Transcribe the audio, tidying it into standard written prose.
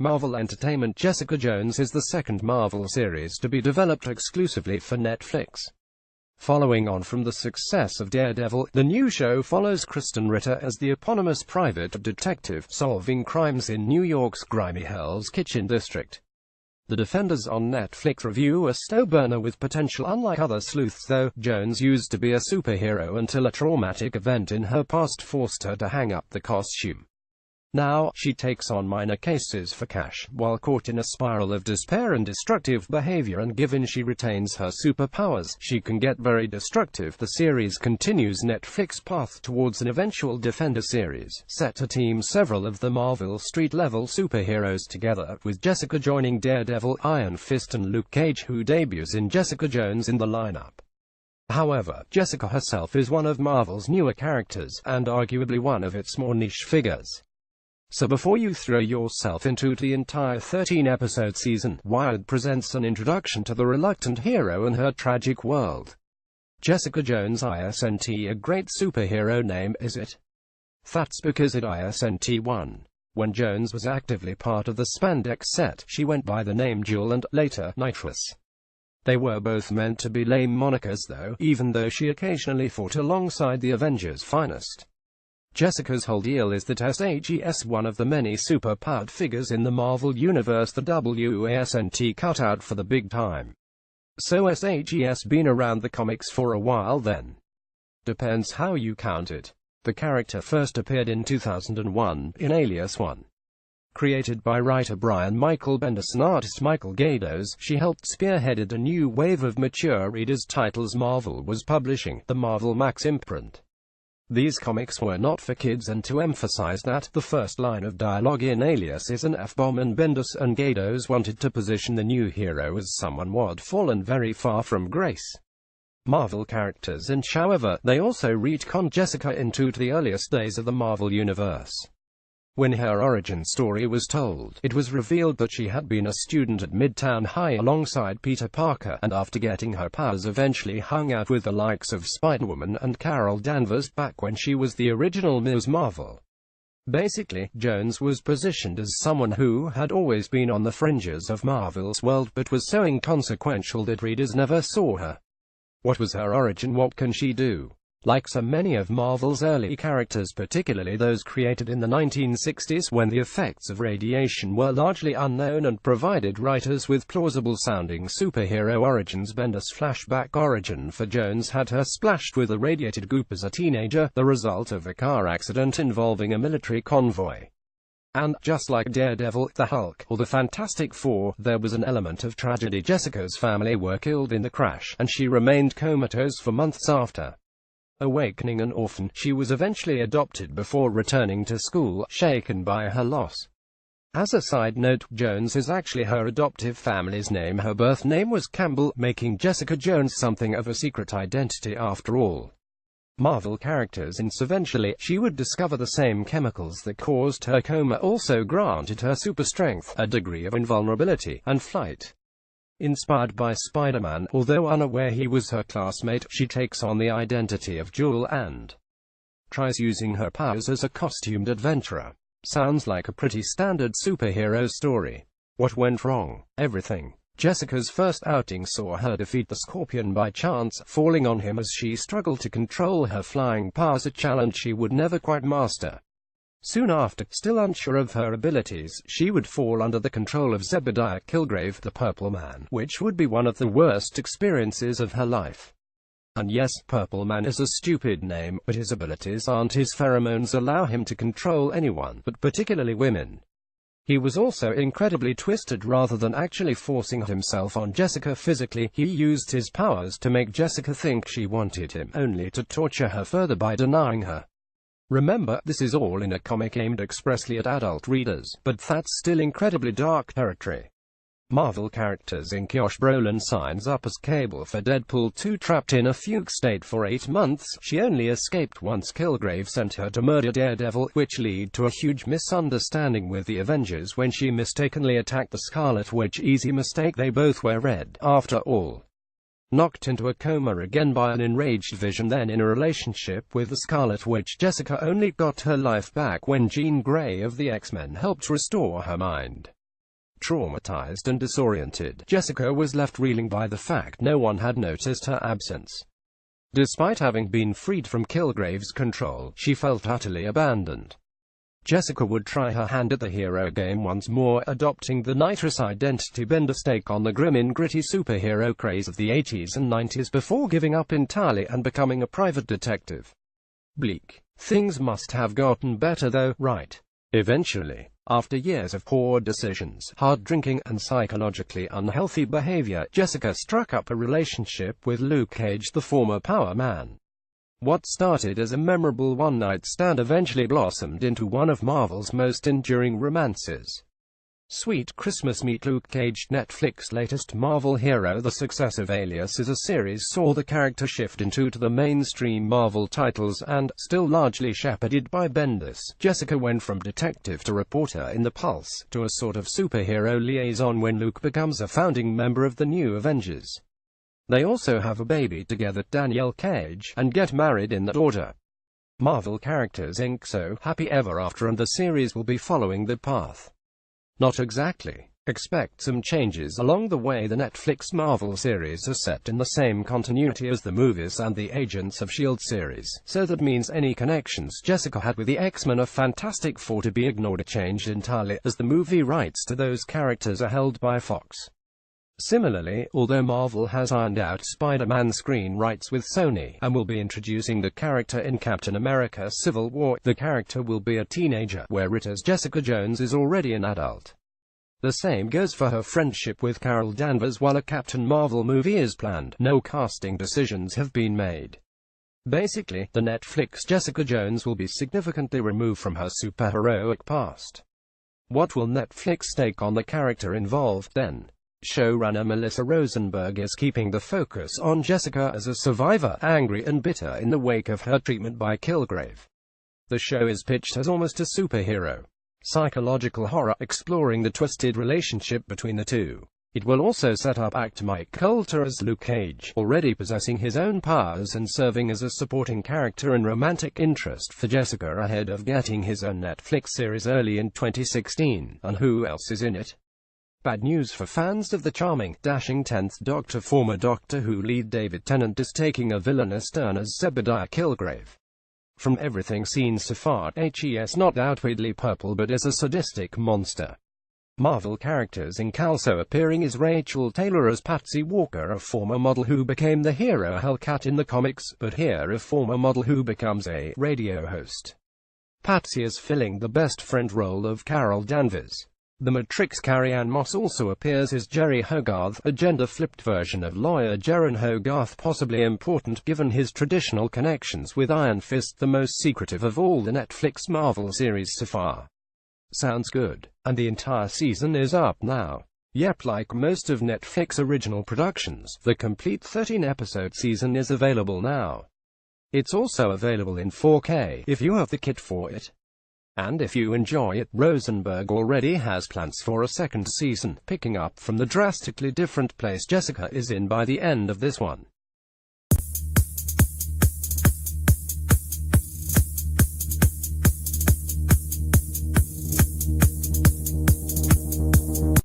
Marvel Entertainment. Jessica Jones is the second Marvel series to be developed exclusively for Netflix. Following on from the success of Daredevil, the new show follows Kristen Ritter as the eponymous private detective, solving crimes in New York's grimy Hell's Kitchen district. The Defenders on Netflix review a slow burner with potential. Unlike other sleuths though, Jones used to be a superhero until a traumatic event in her past forced her to hang up the costume. Now, she takes on minor cases for cash, while caught in a spiral of despair and destructive behavior, and given she retains her superpowers, she can get very destructive. The series continues Netflix's path towards an eventual Defender series, set to team several of the Marvel street-level superheroes together, with Jessica joining Daredevil, Iron Fist and Luke Cage, who debuts in Jessica Jones in the lineup. However, Jessica herself is one of Marvel's newer characters, and arguably one of its more niche figures. So before you throw yourself into the entire 13-episode season, Wired presents an introduction to the reluctant hero and her tragic world. Jessica Jones isn't a great superhero name, is it? That's because it isn't one. When Jones was actively part of the spandex set, she went by the name Jewel and, later, Nitrous. They were both meant to be lame monikers though, even though she occasionally fought alongside the Avengers' finest. Jessica's whole deal is that she's one of the many super-powered figures in the Marvel Universe that wasn't cut out for the big time. So she's been around the comics for a while then. Depends how you count it. The character first appeared in 2001, in Alias 1. Created by writer Brian Michael Bendis and artist Michael Gaydos, she helped spearheaded a new wave of mature readers' titles Marvel was publishing, the Marvel Max imprint. These comics were not for kids, and to emphasize that, the first line of dialogue in Alias is an F-bomb, and Bendis and Gaydos wanted to position the new hero as someone who'd fallen very far from grace. Marvel characters, and however, they also retconned Jessica into the earliest days of the Marvel Universe. When her origin story was told, it was revealed that she had been a student at Midtown High alongside Peter Parker, and after getting her powers eventually hung out with the likes of Spider-Woman and Carol Danvers back when she was the original Ms. Marvel. Basically, Jones was positioned as someone who had always been on the fringes of Marvel's world but was so inconsequential that readers never saw her. What was her origin? What can she do? Like so many of Marvel's early characters, particularly those created in the 1960s when the effects of radiation were largely unknown and provided writers with plausible-sounding superhero origins, Bendis' flashback origin for Jones had her splashed with irradiated goop as a teenager, the result of a car accident involving a military convoy. And, just like Daredevil, the Hulk, or the Fantastic Four, there was an element of tragedy. Jessica's family were killed in the crash, and she remained comatose for months after. Awakening an orphan, she was eventually adopted before returning to school, shaken by her loss. As a side note, Jones is actually her adoptive family's name. Her birth name was Campbell, making Jessica Jones something of a secret identity after all. Marvel characters, and eventually, she would discover the same chemicals that caused her coma also granted her super strength, a degree of invulnerability, and flight. Inspired by Spider-Man, although unaware he was her classmate, she takes on the identity of Jewel and tries using her powers as a costumed adventurer. Sounds like a pretty standard superhero story. What went wrong? Everything. Jessica's first outing saw her defeat the Scorpion by chance, falling on him as she struggled to control her flying powers, a challenge she would never quite master. Soon after, still unsure of her abilities, she would fall under the control of Zebediah Kilgrave, the Purple Man, which would be one of the worst experiences of her life. And yes, Purple Man is a stupid name, but his abilities aren't. His pheromones allow him to control anyone, but particularly women. He was also incredibly twisted. Rather than actually forcing himself on Jessica physically, he used his powers to make Jessica think she wanted him, only to torture her further by denying her. Remember, this is all in a comic aimed expressly at adult readers, but that's still incredibly dark territory. Marvel characters in Josh Brolin signs up as Cable for Deadpool 2. Trapped in a fugue state for 8 months, she only escaped once Kilgrave sent her to murder Daredevil, which led to a huge misunderstanding with the Avengers when she mistakenly attacked the Scarlet Witch. Easy mistake, they both were red, after all. Knocked into a coma again by an enraged Vision, then in a relationship with the Scarlet Witch, Jessica only got her life back when Jean Grey of the X-Men helped restore her mind. Traumatized and disoriented, Jessica was left reeling by the fact no one had noticed her absence. Despite having been freed from Kilgrave's control, she felt utterly abandoned. Jessica would try her hand at the hero game once more, adopting the nitrous identity Bendis take on the grim and gritty superhero craze of the 80s and 90s before giving up entirely and becoming a private detective. Bleak. Things must have gotten better though, right? Eventually, after years of poor decisions, hard drinking, and psychologically unhealthy behavior, Jessica struck up a relationship with Luke Cage, the former Power Man. What started as a memorable one-night stand eventually blossomed into one of Marvel's most enduring romances. Sweet Christmas Meet Luke Cage. Netflix's latest Marvel hero, the success of Alias is a series, saw the character shift into the mainstream Marvel titles and, still largely shepherded by Bendis, Jessica went from detective to reporter in The Pulse, to a sort of superhero liaison when Luke becomes a founding member of the New Avengers. They also have a baby together, Danielle Cage, and get married in that order. Marvel Characters Inc. So happy ever after, and the series will be following that path. Not exactly. Expect some changes along the way. The Netflix Marvel series are set in the same continuity as the movies and the Agents of S.H.I.E.L.D. series, so that means any connections Jessica had with the X-Men or Fantastic Four to be ignored or changed entirely, as the movie rights to those characters are held by Fox. Similarly, although Marvel has ironed out Spider-Man screen rights with Sony, and will be introducing the character in Captain America Civil War, the character will be a teenager, whereas Jessica Jones is already an adult. The same goes for her friendship with Carol Danvers. While a Captain Marvel movie is planned, no casting decisions have been made. Basically, the Netflix Jessica Jones will be significantly removed from her superheroic past. What will Netflix take on the character involved then? Showrunner Melissa Rosenberg is keeping the focus on Jessica as a survivor, angry and bitter in the wake of her treatment by Kilgrave. The show is pitched as almost a superhero psychological horror, exploring the twisted relationship between the two. It will also set up actor Mike Colter as Luke Cage, already possessing his own powers and serving as a supporting character and romantic interest for Jessica ahead of getting his own Netflix series early in 2016. And who else is in it? Bad news for fans of the charming, dashing 10th Doctor. Former Doctor Who lead David Tennant is taking a villainous turn as Zebediah Kilgrave. From everything seen so far, HES not outwardly purple but is a sadistic monster. Marvel Characters Inc. also appearing is Rachel Taylor as Patsy Walker, a former model who became the hero Hellcat in the comics, but here a former model who becomes a radio host. Patsy is filling the best friend role of Carol Danvers. The Matrix Carrie-Anne Moss also appears as Jerry Hogarth, a gender-flipped version of lawyer Jerron Hogarth, possibly important given his traditional connections with Iron Fist, the most secretive of all the Netflix Marvel series so far. Sounds good. And the entire season is up now. Yep, like most of Netflix original productions, the complete 13-episode season is available now. It's also available in 4K, if you have the kit for it. And if you enjoy it, Rosenberg already has plans for a second season, picking up from the drastically different place Jessica is in by the end of this one.